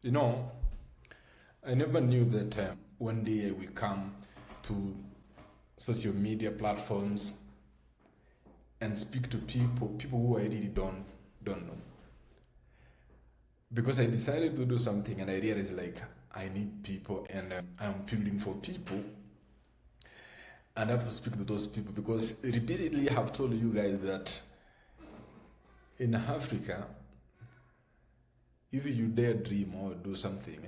You know, I never knew that one day we come to social media platforms and speak to people who I really don't know. Because I decided to do something and I realized like I need people and I'm building for people and I have to speak to those people because repeatedly I have told you guys that in Africa, if you dare dream or do something,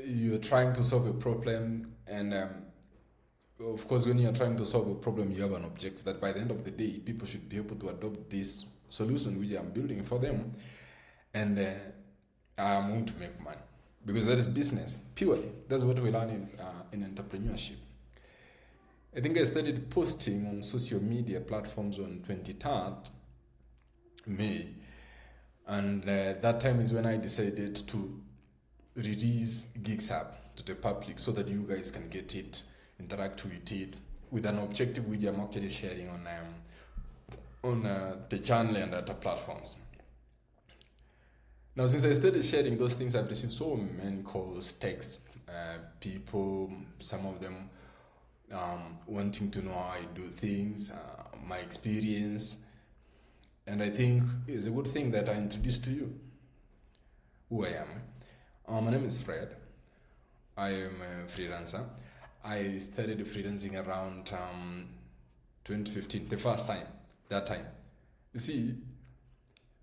you're trying to solve a problem and of course when you're trying to solve a problem you have an objective that by the end of the day people should be able to adopt this solution which I'm building for them and I'm going to make money because that is business purely. That's what we learn in entrepreneurship. I think I started posting on social media platforms on 23rd May, and that time is when I decided to release GigsHub to the public so that you guys can get it, interact with it, with an objective which I'm actually sharing on the channel and other platforms. Now, since I started sharing those things, I've received so many calls, texts, people, some of them wanting to know how I do things, my experience, and I think it's a good thing that I introduced to you who I am. My name is Fred. I am a freelancer. I started freelancing around 2015, the first time, that time. You see,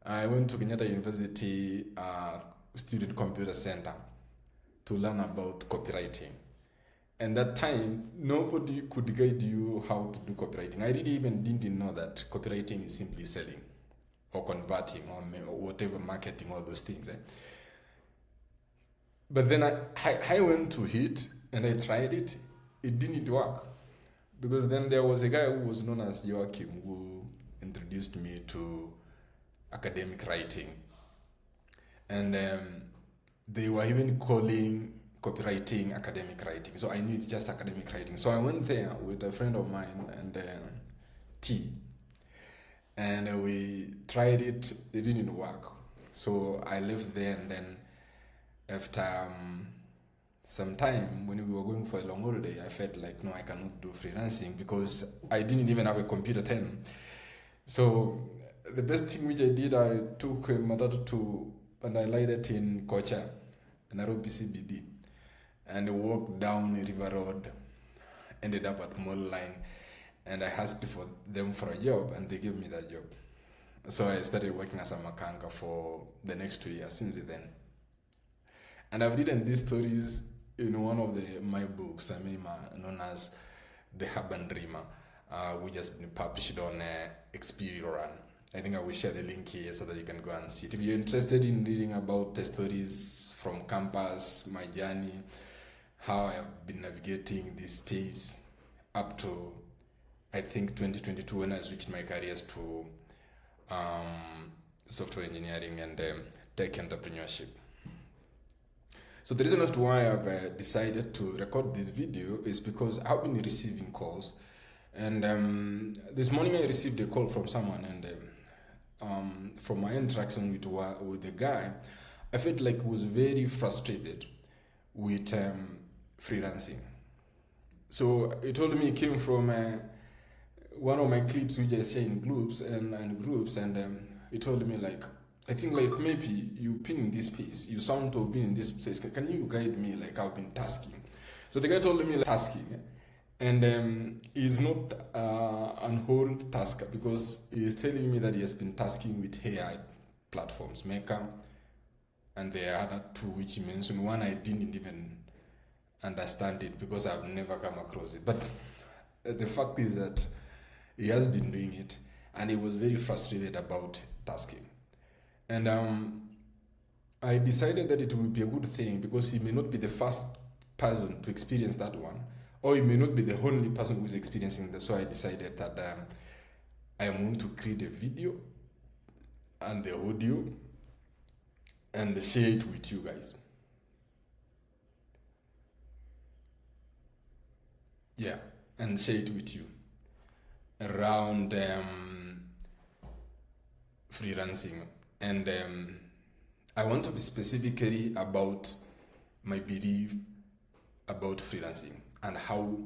I went to Kenyatta University Student Computer Center to learn about copywriting. And that time, nobody could guide you how to do copywriting. I really even didn't know that copywriting is simply selling or converting or whatever, marketing, all those things. But then I went to it and I tried it. It didn't work. Because then there was a guy who was known as Joachim who introduced me to academic writing. And they were even calling copywriting academic writing. So I knew it's just academic writing. So I went there with a friend of mine and T. And we tried it. It didn't work. So I left there and then after some time when we were going for a long holiday, I felt like, no, I cannot do freelancing because I didn't even have a computer then. So the best thing which I did, I took a matatu and I landed in Kocha, Nairobi CBD, and walked down River Road, ended up at Mall Line, and I asked for them for a job and they gave me that job. So I started working as a makanga for the next 2 years since then. And I've written these stories in one of my books, known as The Urban Dreamer, which has been published on Experience Run. I think I will share the link here so that you can go and see it. If you're interested in reading about the stories from campus, my journey, how I have been navigating this space up to, I think, 2022 when I switched my careers to software engineering and tech entrepreneurship. So the reason as to why I've decided to record this video is because I've been receiving calls. And this morning I received a call from someone and from my interaction with the guy, I felt like he was very frustrated with freelancing. So he told me it came from one of my clips which I share in groups and he told me like, I think like maybe you've been in this space, you sound to have been in this place, can you guide me like I've been tasking? So the guy told me like, tasking, and he's not an old tasker because he's telling me that he has been tasking with AI platforms, Mercor, and the other two which he mentioned. One I didn't even understand it because I've never come across it. But the fact is that he has been doing it and he was very frustrated about tasking. And I decided that it would be a good thing because he may not be the first person to experience that one, or he may not be the only person who is experiencing that. So I decided that I am going to create a video and the audio and share it with you guys. Yeah, and share it with you around freelancing and I want to be specifically about my belief about freelancing and how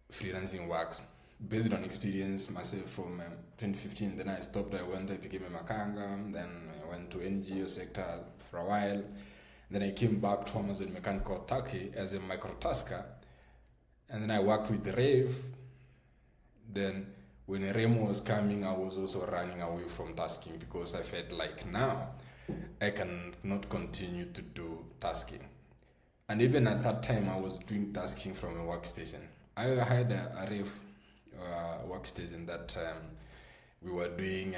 freelancing works based on experience myself from 2015. Then I stopped, I became a makanga, then I went to NGO sector for a while. Then I came back to Amazon Mechanical Turkey as a microtasker, and then I worked with Rave. Then when Remo was coming, I was also running away from tasking because I felt like now I cannot continue to do tasking. And even at that time, I was doing tasking from a workstation. I had a Rave workstation that we were doing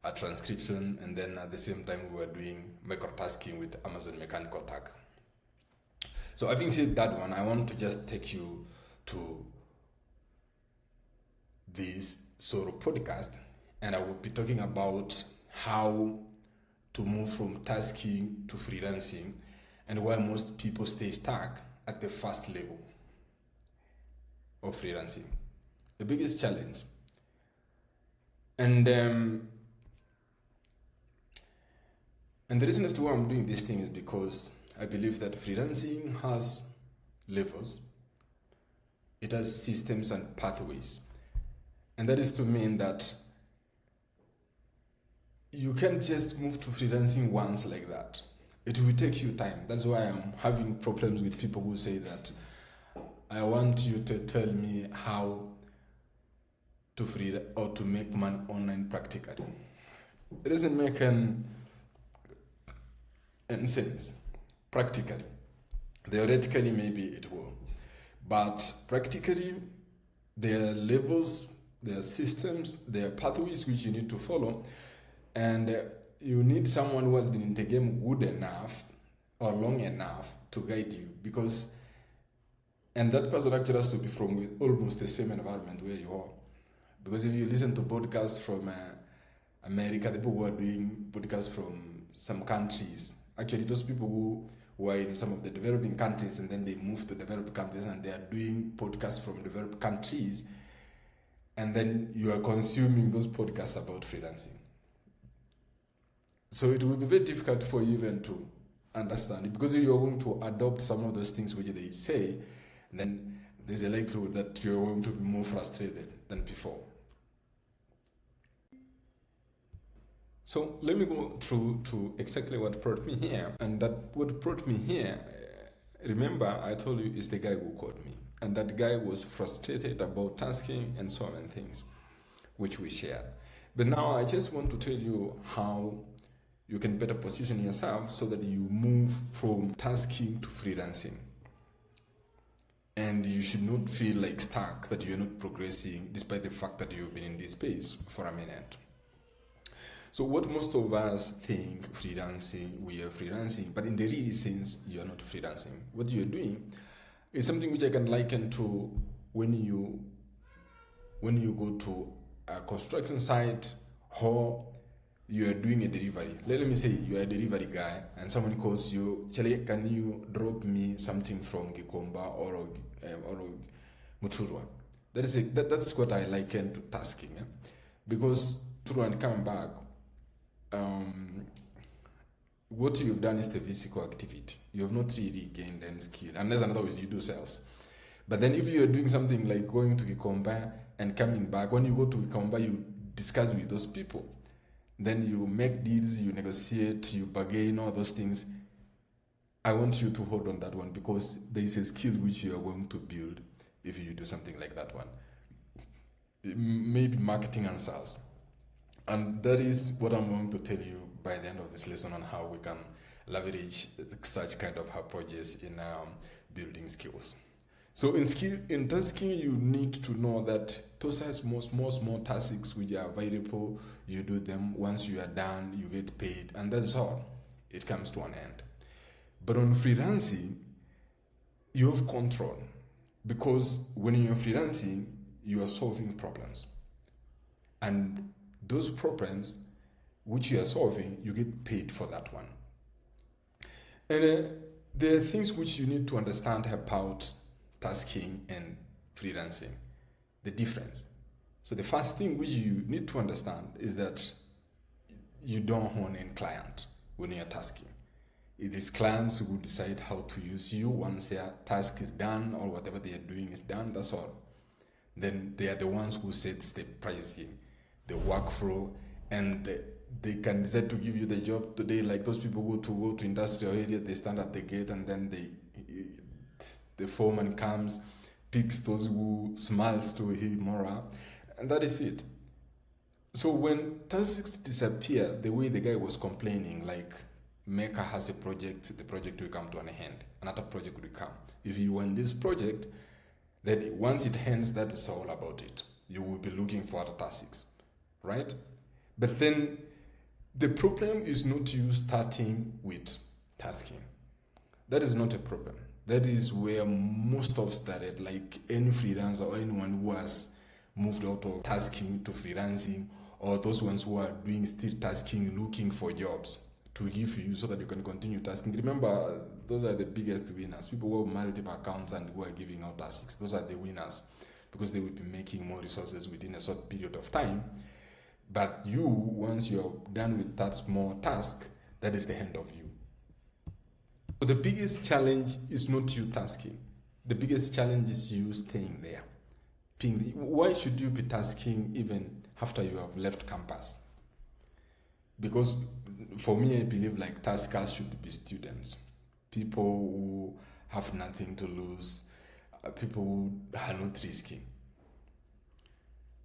a transcription, and then at the same time we were doing microtasking with Amazon Mechanical Turkey. So having said that one, I want to just take you to this solo podcast, and I will be talking about how to move from tasking to freelancing and why most people stay stuck at the first level of freelancing. The biggest challenge. And the reason as to why I'm doing this thing is because I believe that freelancing has levels, it has systems and pathways. And that is to mean that you can't just move to freelancing once like that. It will take you time. That's why I'm having problems with people who say that I want you to tell me how to free or to make money online practically. It doesn't make any sense practically. Theoretically, maybe it will, but practically, there are levels, there are systems, there are pathways which you need to follow, and you need someone who has been in the game good enough or long enough to guide you, because, and that person actually has to be from almost the same environment where you are. Because if you listen to podcasts from America, the people who are doing podcasts from some countries, actually those people who are in some of the developing countries and then they move to developed countries and they are doing podcasts from developed countries, and then you are consuming those podcasts about freelancing. So it will be very difficult for you even to understand it, because if you're going to adopt some of those things which they say, then there's a likelihood that you're going to be more frustrated than before. So let me go through to exactly what brought me here. And that what brought me here, remember I told you, is the guy who called me. And that guy was frustrated about tasking and so on things, which we shared. But now I just want to tell you how you can better position yourself so that you move from tasking to freelancing. And you should not feel like stuck, that you're not progressing despite the fact that you've been in this space for a minute. So what most of us think freelancing, we are freelancing, but in the real sense, you are not freelancing. What you're doing is something which I can liken to when you go to a construction site or you are doing a delivery. Let me say you are a delivery guy and someone calls you, Chale, can you drop me something from Gikomba or Muturwa? That's what I liken to tasking. Because through and coming back, what you've done is the physical activity. You have not really gained any skill, unless another way you do sales. But then if you are doing something like going to Gikomba and coming back, when you go to Gikomba, you discuss with those people. Then you make deals, you negotiate, you bargain, all those things. I want you to hold on that one, because there is a skill which you are going to build if you do something like that one. Maybe marketing and sales. And that is what I'm going to tell you by the end of this lesson on how we can leverage such kind of approaches in building skills. So in tasking, you need to know that those are small tasks which are available. You do them. Once you are done, you get paid, and that's all. It comes to an end. But on freelancing, you have control, because when you're freelancing, you are solving problems. And those problems which you are solving, you get paid for that one. And there are things which you need to understand about tasking and freelancing, the difference. So the first thing which you need to understand is that you don't own any client. when you're tasking. It is clients who decide how to use you once their task is done or whatever they are doing is done, that's all. Then they are the ones who sets the pricing, the workflow, and they can decide to give you the job today. Like those people go to industrial area, they stand at the gate, and then the foreman comes, picks those who smiles to him, and that is it. So when tasks disappear, the way the guy was complaining, like Mercor has a project, the project will come to an end, another project will come. If you want this project, then once it ends, that is all about it. You will be looking for other tasks, right? But then the problem is not you starting with tasking. That is not a problem. That is where most of started, like any freelancer or anyone who has moved out of tasking to freelancing, or those ones who are doing still tasking, looking for jobs to give you so that you can continue tasking. Remember, those are the biggest winners. People who have multiple accounts and who are giving out tasks, those are the winners, because they will be making more resources within a short period of time. But you, once you're done with that small task, that is the end of you. So the biggest challenge is not you tasking. The biggest challenge is you staying there. Why should you be tasking even after you have left campus? Because for me, I believe like taskers should be students, people who have nothing to lose, people who are not risking.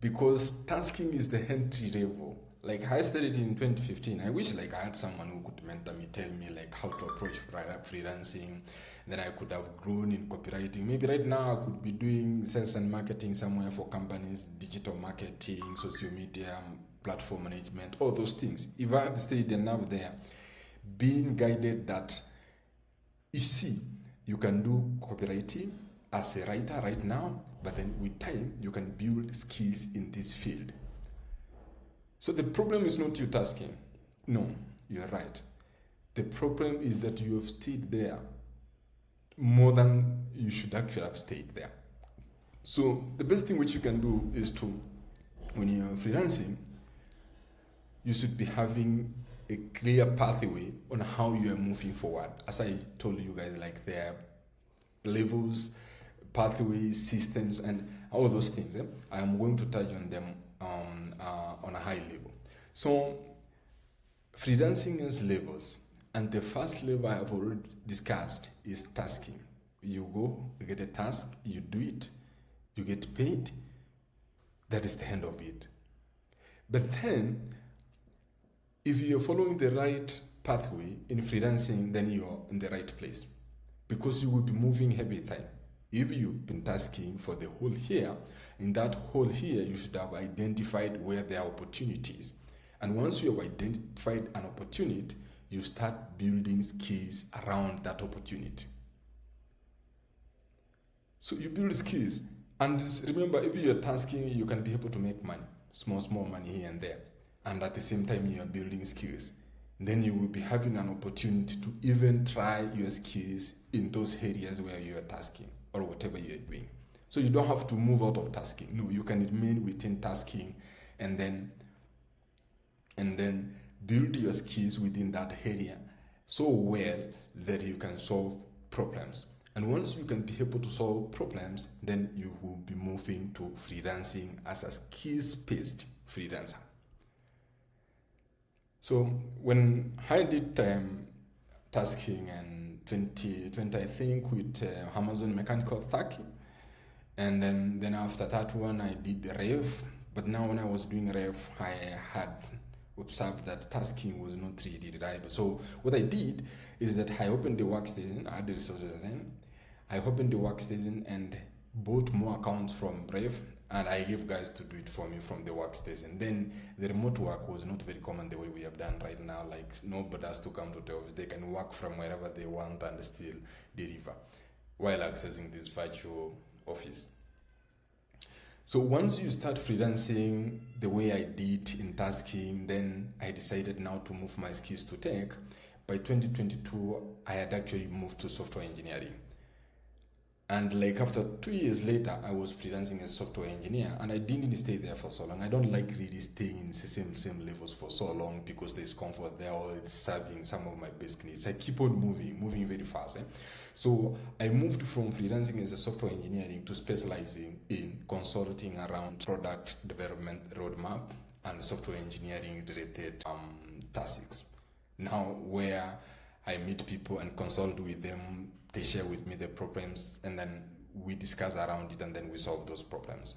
Because tasking is the entry level. Like I started in 2015. I wish like I had someone who could mentor me, tell me like how to approach freelancing. Then I could have grown in copywriting. Maybe right now I could be doing sales and marketing somewhere for companies, digital marketing, social media, platform management, all those things. If I had stayed enough there, being guided that, you see, you can do copywriting as a writer right now, but then with time, you can build skills in this field. So the problem is not you tasking. No, you're right. The problem is that you have stayed there more than you should actually have stayed there. So the best thing which you can do is to, when you're freelancing, you should be having a clear pathway on how you are moving forward. As I told you guys, like there are levels, pathways, systems, and all those things. I am going to touch on them on a high level. So freelancing has levels, and the first level I have already discussed is tasking. You go, you get a task, you do it, you get paid. That is the end of it. But then, if you're following the right pathway in freelancing, then you're in the right place, because you will be moving every time. If you've been tasking for the whole year, in that whole year, you should have identified where there are opportunities. And once you have identified an opportunity, you start building skills around that opportunity. So you build skills. And remember, if you're tasking, you can be able to make money, small money here and there. And at the same time, you are building skills. Then you will be having an opportunity to even try your skills in those areas where you are tasking or whatever you are doing. So you don't have to move out of tasking. No, you can remain within tasking and then build your skills within that area so well that you can solve problems. And once you can be able to solve problems, then you will be moving to freelancing as a skills-based freelancer. So when I did tasking in 2020, I think, with Amazon Mechanical Turkey, and then after that one I did the Rev. But now when I was doing Rev, I had observed that tasking was not really reliable. So what I did is that I opened the workstation. I had the resources then. I opened the workstation and bought more accounts from Rev, and I gave guys to do it for me from the workstation. Then the remote work was not very common the way we have done right now. Like nobody has to come to the office. They can work from wherever they want and still deliver while accessing this virtual office. So once you start freelancing the way I did in tasking, then I decided now to move my skills to tech. By 2022, I had actually moved to software engineering. And like after 2 years later, I was freelancing as a software engineer, and I didn't stay there for so long. I don't like really staying in the same levels for so long because there's comfort there or it's serving some of my basic needs. I keep on moving very fast. So I moved from freelancing as a software engineering to specializing in consulting around product development roadmap and software engineering related tasks. Now where I meet people and consult with them, they share with me the problems, and then we discuss around it, and then we solve those problems.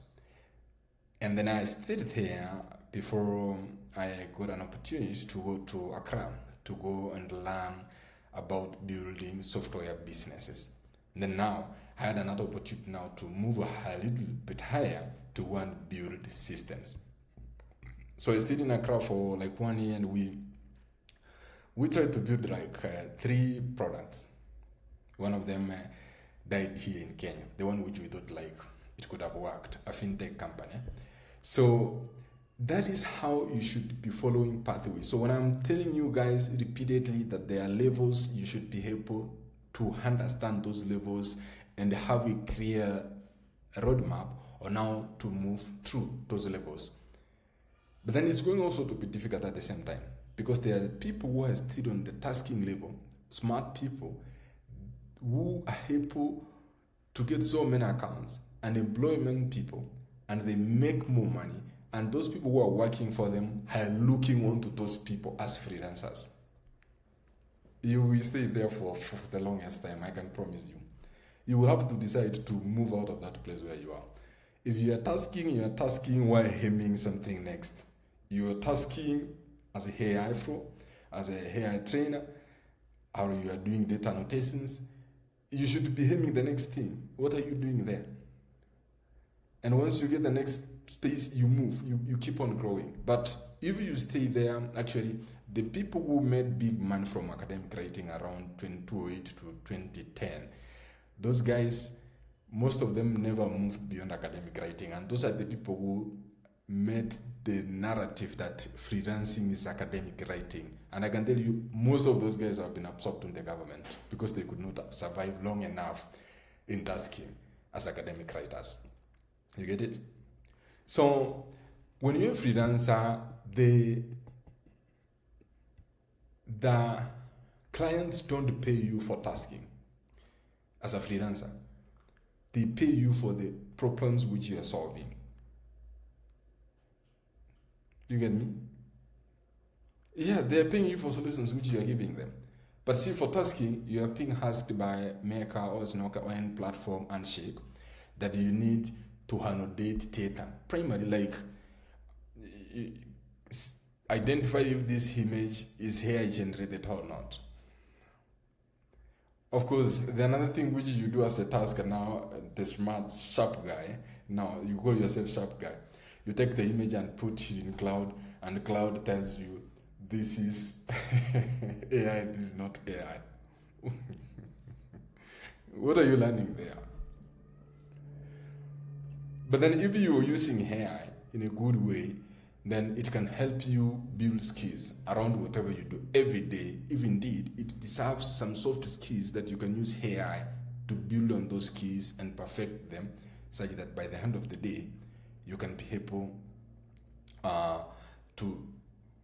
And then I stayed there before I got an opportunity to go to Accra to go and learn about building software businesses. And then now I had another opportunity now to move a little bit higher to go and build systems. So I stayed in Accra for like 1 year, and we tried to build like 3 products. One of them died here in Kenya, the one which we thought like it could have worked, a fintech company. So that is how you should be following pathways. So when I'm telling you guys repeatedly that there are levels, you should be able to understand those levels and have a clear roadmap on how to move through those levels. But then it's going also to be difficult at the same time, because there are people who are still on the tasking level, smart people who are able to get so many accounts and employment people, and they make more money, and those people who are working for them are looking onto those people as freelancers. You will stay there for the longest time, I can promise you. You will have to decide to move out of that place where you are. If you are tasking while aiming something next. You are tasking as a AI pro, as a AI trainer, or you are doing data annotations. You should be aiming the next thing. What are you doing there? And once you get the next space, you move, you keep on growing. But if you stay there, actually, the people who made big money from academic writing around 2008 to 2010, those guys, most of them never moved beyond academic writing. And those are the people who made the narrative that freelancing is academic writing. And I can tell you, most of those guys have been absorbed in the government because they could not survive long enough in tasking as academic writers. You get it? So when you're a freelancer, the clients don't pay you for tasking as a freelancer. They pay you for the problems which you are solving. Do you get me? Yeah, they are paying you for solutions which you are giving them. But see, for tasking, you are being asked by Mercor or Snorkel or any platform, Handshake, that you need to annotate data. Primarily, like, identify if this image is AI generated or not. Of course, the another thing which you do as a task now, the smart, sharp guy, now you call yourself sharp guy. You take the image and put it in cloud, and the cloud tells you, this is AI, this is not AI. What are you learning there? But then if you are using AI in a good way, then it can help you build skills around whatever you do every day. If indeed it deserves some soft skills that you can use AI to build on those skills and perfect them, such that by the end of the day, you can be able to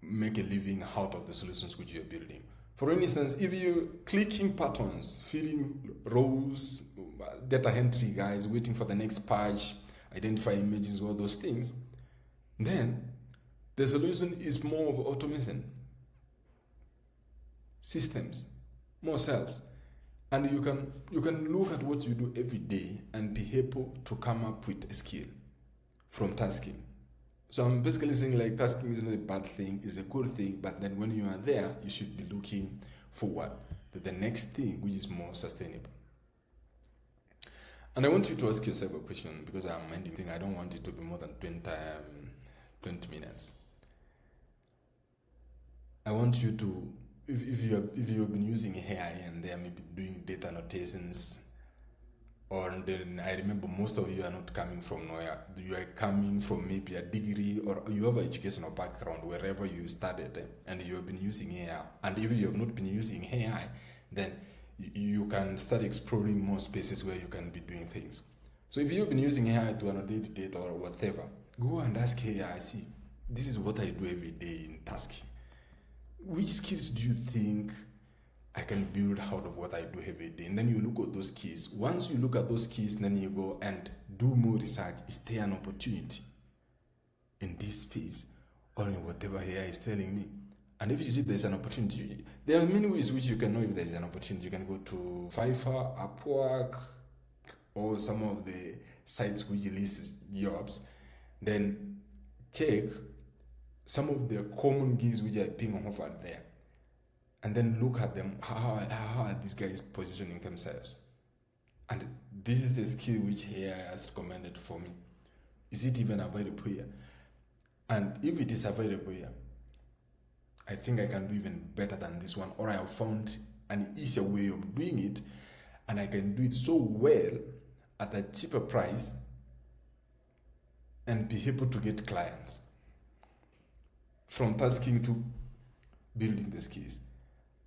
make a living out of the solutions which you're building. For instance, if you're clicking patterns, filling rows, data entry guys, waiting for the next patch, identify images, all those things, then the solution is more of automation, systems, more cells. And you can look at what you do every day and be able to come up with a skill from tasking. So I'm basically saying, like, tasking is not a bad thing, it's a good thing, but then when you are there, you should be looking forward to the next thing which is more sustainable. And I want you to ask yourself a question, because I'm ending. I don't want it to be more than 20 minutes. I want you to, if you have been using AI and they are maybe doing data annotations, or then I remember most of you are not coming from nowhere. You are coming from maybe a degree, or you have an educational background wherever you studied, and you have been using AI. And if you have not been using AI, then you can start exploring more spaces where you can be doing things. So if you've been using AI to annotate data or whatever, go and ask AI, see, this is what I do every day in tasking. Which skills do you think I can build out of what I do every day? And then you look at those keys. Once you look at those keys, then you go and do more research. Is there an opportunity in this space or in whatever AI is telling me? And if you see there's an opportunity, there are many ways which you can know if there is an opportunity. You can go to Fiverr, Upwork, or some of the sites which list jobs. Then check some of the common gigs which are being offered there. And then look at them, how are these guys positioning themselves? And this is the skill which AI has recommended for me. Is it even available here? And if it is available here, I think I can do even better than this one, or I have found an easier way of doing it, and I can do it so well at a cheaper price and be able to get clients. From tasking to building the skills.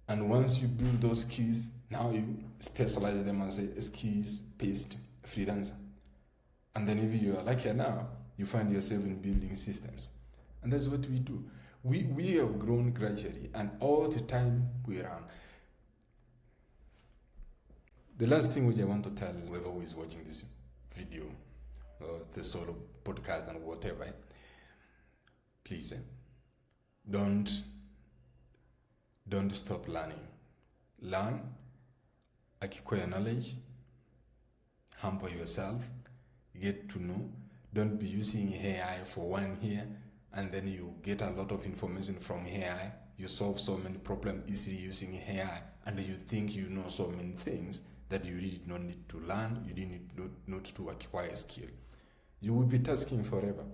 And once you build those skills, now you specialize them as a skills-based freelancer. And then if you are luckier now, you find yourself in building systems. And that's what we do. We have grown gradually, and all the time we run. The last thing which I want to tell whoever who is watching this video, or the sort of podcast and whatever, please, don't stop learning. Learn, acquire knowledge, hamper yourself, get to know. Don't be using AI for 1 year and then you get a lot of information from AI. You solve so many problems easily using AI, and you think you know so many things that you really don't need to learn, you didn't need to acquire skill. You will be tasking forever.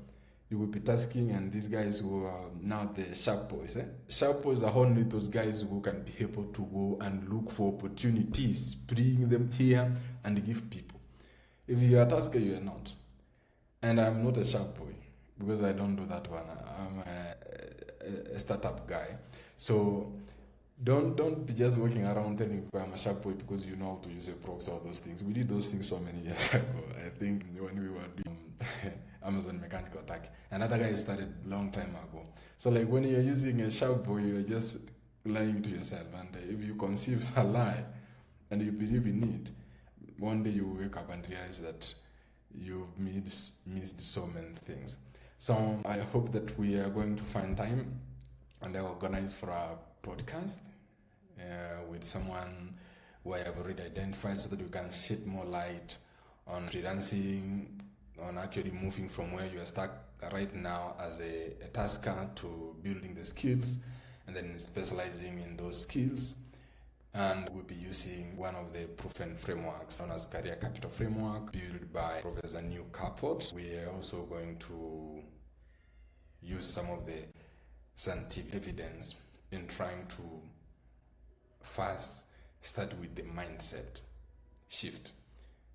You will be tasking, and these guys who are now the sharp boys. Sharp boys are only those guys who can be able to go and look for opportunities, bring them here and give people. If you are a tasker, you are not. And I'm not a sharp boy because I don't do that one. I'm a startup guy. So don't be just walking around telling people I'm a sharp boy because you know how to use a proxy or those things. We did those things so many years ago. I think when we were doing Amazon Mechanical Turk. Another guy started long time ago. So like when you're using a sharp boy, you're just lying to yourself. And if you conceive a lie and you believe in it, one day you wake up and realize that you've missed so many things. So I hope that we are going to find time and organize for a podcast with someone who I have already identified, so that we can shed more light on freelancing, on actually moving from where you are stuck right now as a tasker to building the skills and then specializing in those skills. And we'll be using one of the proven frameworks known as Career Capital Framework, built by Professor Neil Carport. We are also going to use some of the scientific evidence in trying to first start with the mindset shift,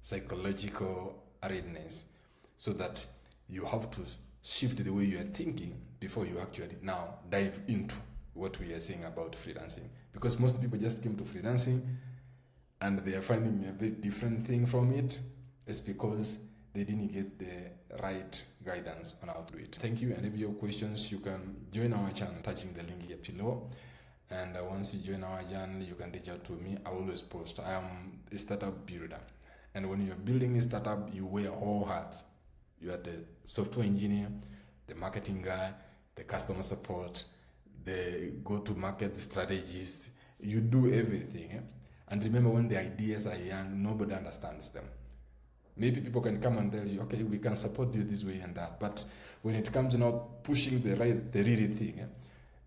psychological readiness, so that you have to shift the way you are thinking before you actually now dive into what we are saying about freelancing. Because most people just came to freelancing and they are finding a very different thing from it. It's because they didn't get the right guidance on how to do it. Thank you, and if you have questions, you can join our channel touching the link here below. And once you join our channel, you can reach out to me. I always post. I am a startup builder. And when you're building a startup, you wear all hats. You are the software engineer, the marketing guy, the customer support, the go-to-market strategist. You do everything. And remember, when the ideas are young, nobody understands them. Maybe people can come and tell you, okay, we can support you this way and that. But when it comes to not pushing the real thing,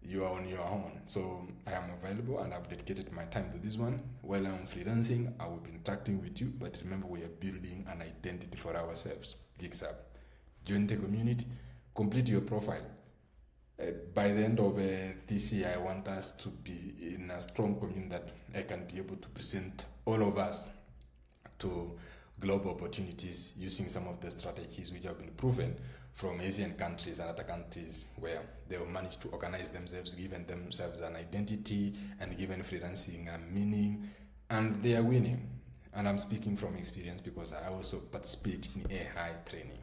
you are on your own. So I am available, and I've dedicated my time to this one. While I'm freelancing, I will be interacting with you. But remember, we are building an identity for ourselves. Gigs Up. Join the community. Complete your profile. By the end of this year, I want us to be in a strong community that I can be able to present all of us to global opportunities using some of the strategies which have been proven from Asian countries and other countries where they have managed to organize themselves, given themselves an identity, and given freelancing a meaning, and they are winning. And I'm speaking from experience because I also participate in AI training.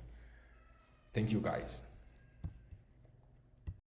Thank you, guys.